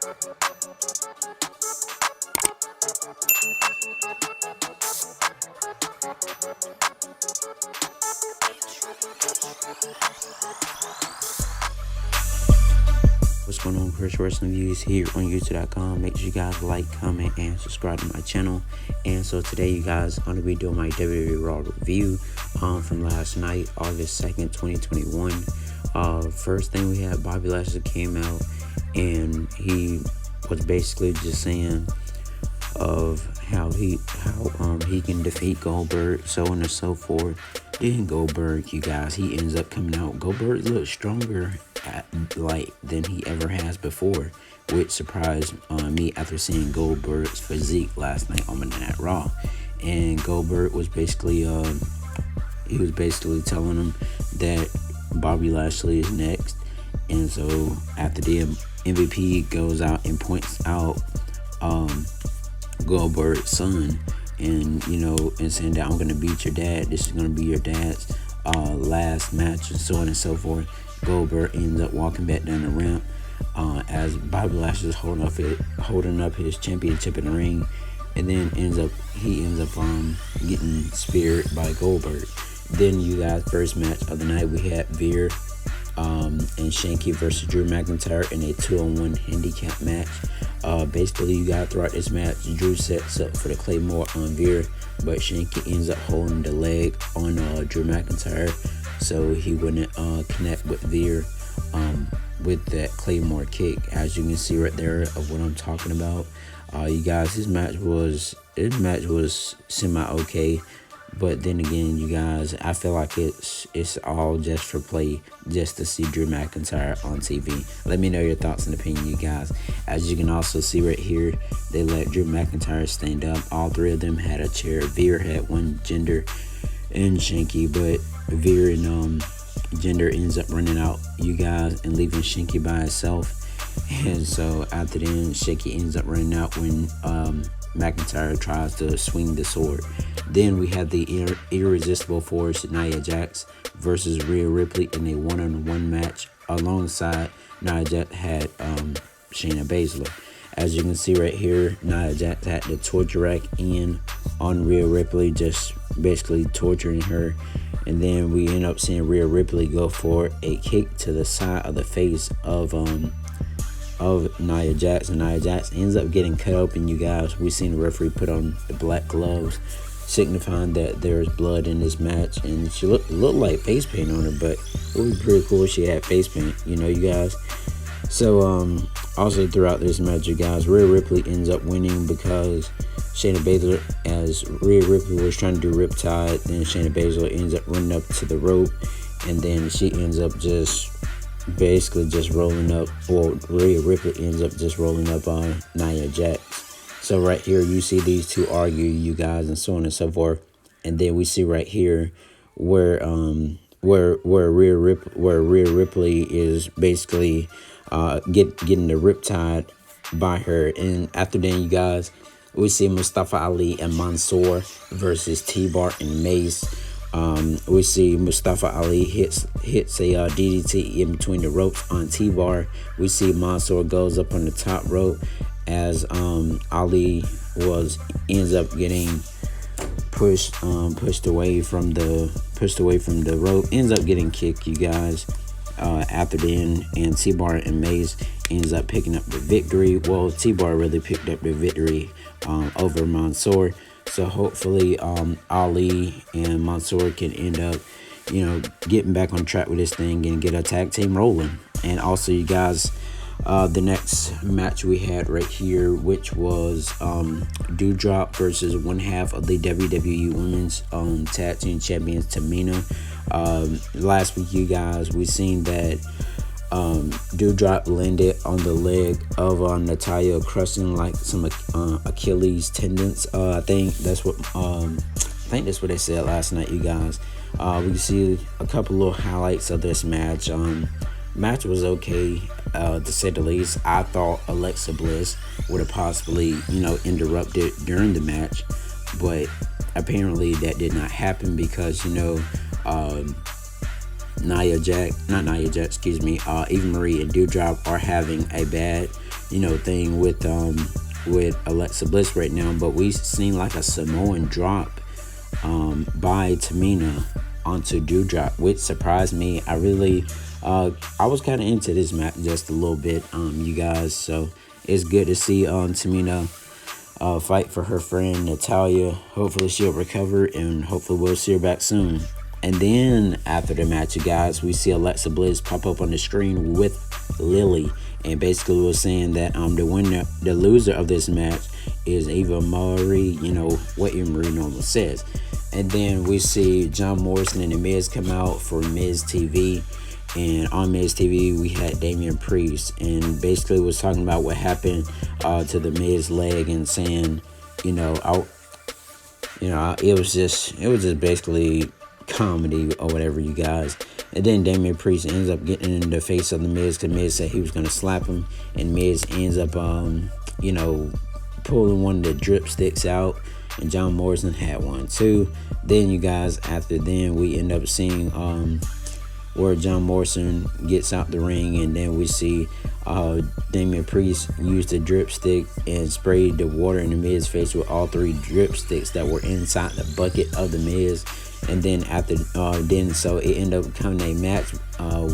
What's going on, Chris Wrestling Views here on YouTube.com. Make sure you guys like, comment, and subscribe to my channel. And so today, you guys, I'm going to be doing my WWE Raw review from last night, August 2nd, 2021. First thing we had, Bobby Lashley came out, and he was basically just saying of how he can defeat Goldberg, so on and so forth. Then Goldberg, you guys, he ends up coming out. Goldberg looks stronger than he ever has before, which surprised me after seeing Goldberg's physique last night on Monday Night Raw. And Goldberg was basically telling him that Bobby Lashley is next. And so after the MVP goes out and points out Goldberg's son, and and saying that I'm gonna beat your dad, this is gonna be your dad's last match, and so on and so forth. Goldberg ends up walking back down the ramp as Bobby Lashley is holding up his championship in the ring, and then he ends up getting speared by Goldberg. Then you guys, first match of the night, we had Veer and Shanky versus Drew McIntyre in a 2-on-1 handicap match. Basically, you got throughout this match, Drew sets up for the Claymore on Veer, but Shanky ends up holding the leg on Drew McIntyre, so he wouldn't connect with Veer with that Claymore kick. As you can see right there of what I'm talking about. You guys, this match was semi-okay. But then again, you guys, I feel like it's all just for play, just to see Drew McIntyre on TV. Let me know your thoughts and opinion, you guys. As you can also see right here, they let Drew McIntyre stand up. All three of them had a chair. Veer had one, Jinder and Shanky, but Veer and Jinder ends up running out, you guys, and leaving Shanky by herself. And so after then, Shanky ends up running out when McIntyre tries to swing the sword. Then we have the Irresistible Force, Nia Jax versus Rhea Ripley in a 1-on-1 match. Alongside Nia Jax had Shayna Baszler. As you can see right here, Nia Jax had the torture rack in on Rhea Ripley, just basically torturing her. And then we end up seeing Rhea Ripley go for a kick to the side of the face of Nia Jax, and Nia Jax ends up getting cut open, you guys. We seen the referee put on the black gloves, signifying that there's blood in this match, and she looked like face paint on her, but it was pretty cool she had face paint, you guys. So also throughout this match, you guys, Rhea Ripley ends up winning because Shayna Baszler, as Rhea Ripley was trying to do Riptide, then Shayna Baszler ends up running up to the rope, and then she ends up basically just rolling up, or Rhea Ripley ends up just rolling up on Nia Jax. So right here, you see these two argue, you guys, and so on and so forth. And then we see right here where Rhea Ripley is basically getting the Riptide by her. And after then, you guys, we see Mustafa Ali and Mansoor versus T-Bar and Mace. We see Mustafa Ali hits a DDT in between the ropes on T-Bar. We see Mansoor goes up on the top rope as Ali ends up getting pushed away from the rope, ends up getting kicked, you guys. After then, and T-Bar and Mace ends up picking up the victory. Well, T-Bar really picked up the victory over Mansoor. So hopefully Ali and Mansoor can end up, getting back on track with this thing and get a tag team rolling. And also, you guys, the next match we had right here, which was Dewdrop versus one half of the WWE Women's Tag Team Champions, Tamina. Last week, you guys, we seen that Dewdrop landed on the leg of Natalya, crushing like some Achilles tendons. I think that's what they said last night, you guys. We can see a couple little highlights of this match. Match was okay, to say the least. I thought Alexa Bliss would have possibly, interrupted during the match, but apparently that did not happen because, Eva Marie and Dewdrop are having a bad thing with Alexa Bliss right now. But we seen like a Samoan drop by Tamina onto Dewdrop, which surprised me. I was kind of into this match just a little bit, you guys. So it's good to see Tamina fight for her friend Natalia. Hopefully she'll recover, and hopefully we'll see her back soon. And then after the match, you guys, we see Alexa Bliss pop up on the screen with Lily, and basically was saying that the loser of this match is Eva Marie, what Eva Marie normally says. And then we see John Morrison and The Miz come out for Miz TV. And on Miz TV, we had Damien Priest, and basically was talking about what happened to the Miz leg, and saying, it was just basically comedy or whatever, you guys. And then Damien Priest ends up getting in the face of the Miz, because Miz said he was gonna slap him, and Miz ends up pulling one of the drip sticks out, and John Morrison had one too. Then, you guys, after then, we end up seeing where John Morrison gets out the ring, and then we see Damien Priest use the drip stick and spray the water in the Miz's face with all 3 drip sticks that were inside the bucket of the Miz. And then so it ended up becoming a match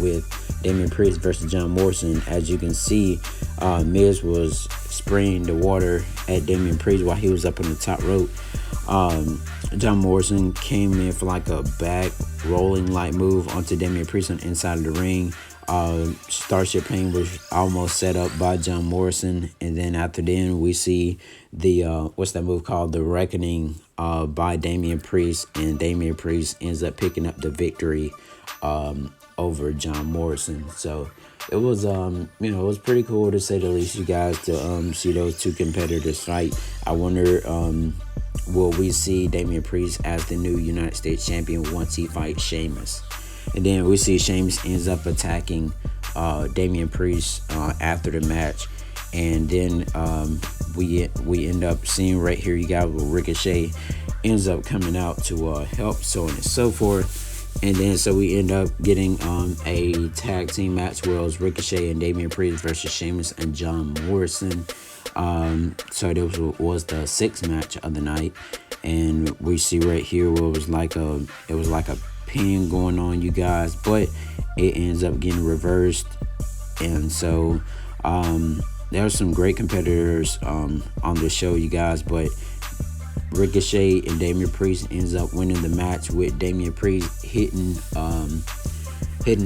with Damien Priest versus John Morrison. As you can see, Miz was spraying the water at Damien Priest while he was up on the top rope. John Morrison came in for like a back rolling light move onto Damien Priest on the inside of the ring. Starship Pain was almost set up by John Morrison, and then after then we see the what's that move called, the Reckoning, by Damien Priest, and Damien Priest ends up picking up the victory over John Morrison. So it was it was pretty cool, to say the least, you guys, to see those 2 competitors fight. I wonder, will we see Damien Priest as the new United States champion once he fights Sheamus? And then we see Sheamus ends up attacking Damien Priest after the match. And then we end up seeing right here, you guys, where Ricochet ends up coming out to help, so on and so forth. And then so we end up getting a tag team match where it was Ricochet and Damien Priest versus Sheamus and John Morrison. So this was the 6th match of the night, and we see right here where it was like a pin going on, you guys, but it ends up getting reversed. And so there are some great competitors on the show, you guys, but Ricochet and Damien Priest ends up winning the match, with Damien Priest hitting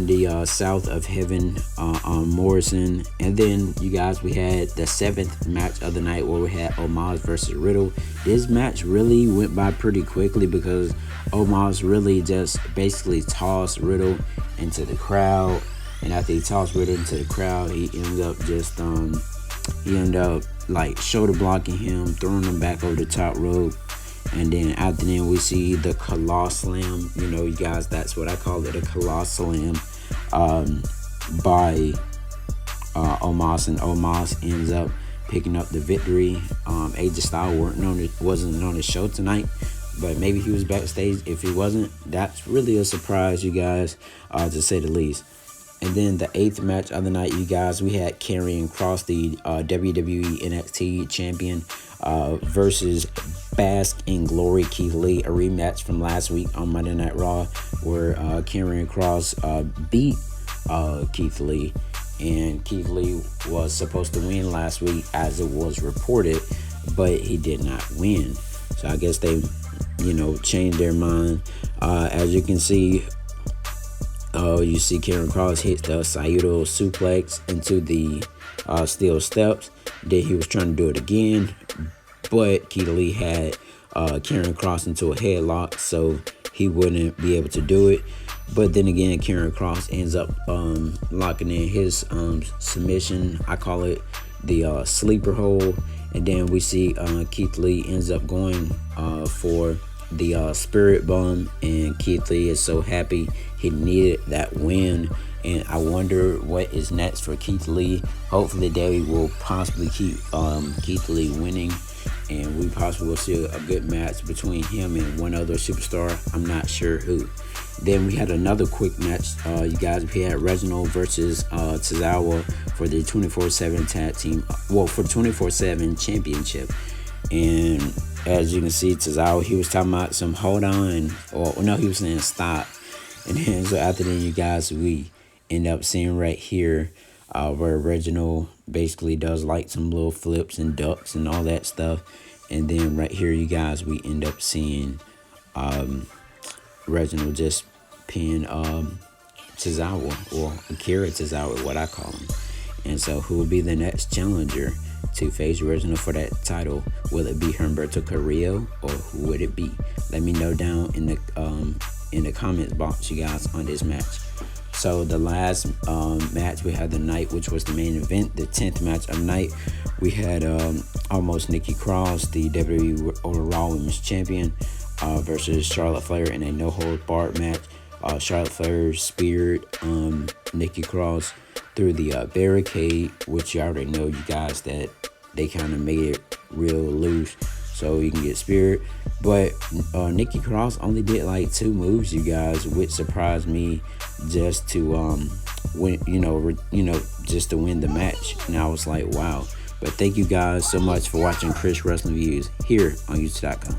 the South of Heaven on Morrison. And then, you guys, we had the 7th match of the night, where we had Omos versus Riddle. This match really went by pretty quickly, because Omos really just basically tossed Riddle into the crowd, and after he tossed Riddle into the crowd, he ended up like shoulder blocking him, throwing him back over the top rope. And then after then, we see the Colossal Slam. You guys, that's what I call it, a Colossal Slam by Omos, and Omos ends up picking up the victory. AJ Styles wasn't on the show tonight, but maybe he was backstage. If he wasn't, that's really a surprise, you guys, to say the least. And then the 8th match of the night, you guys, we had Karrion Kross, the WWE NXT champion, versus Bask in Glory Keith Lee, a rematch from last week on Monday Night Raw, where Karrion Kross beat Keith Lee, and Keith Lee was supposed to win last week, as it was reported, but he did not win. So I guess they, changed their mind. As you can see, you see Karrion Kross hit the Saito suplex into the steel steps. Then he was trying to do it again, but Keith Lee had Karrion Kross into a headlock, so he wouldn't be able to do it. But then again, Karrion Kross ends up locking in his submission. I call it the sleeper hold. And then we see Keith Lee ends up going for the Spirit Bomb, and Keith Lee is so happy he needed that win. And I wonder what is next for Keith Lee. Hopefully they will possibly keep Keith Lee winning, and we possibly will see a good match between him and one other superstar. I'm not sure who. Then we had another quick match, you guys. We had Reginald versus Tozawa for the 24/7 tag team, for the 24/7 championship. And as you can see, Tozawa, he was talking about some hold on, or no, he was saying stop. And then so after then, you guys, we end up seeing right here where Reginald basically does like some little flips and ducks and all that stuff. And then right here, you guys, we end up seeing Reginald just pin Tozawa, or Akira Tozawa, what I call him. And so who will be the next challenger to face Reginald for that title? Will it be Humberto Carrillo, or who would it be? Let me know down in the comments box, you guys, on this match. So the last match we had the night, which was the main event, the 10th match of the night, we had almost Nikki Cross, the WWE Raw Women's Champion, versus Charlotte Flair in a no-hold-barred match. Charlotte Flair speared Nikki Cross through the barricade, which you already know, you guys, that they kind of made it real loose so you can get speared. But Nikki Cross only did like 2 moves, you guys, which surprised me, just to win, just to win the match. And I was like, wow. But thank you guys so much for watching Chris Wrestling Views here on YouTube.com.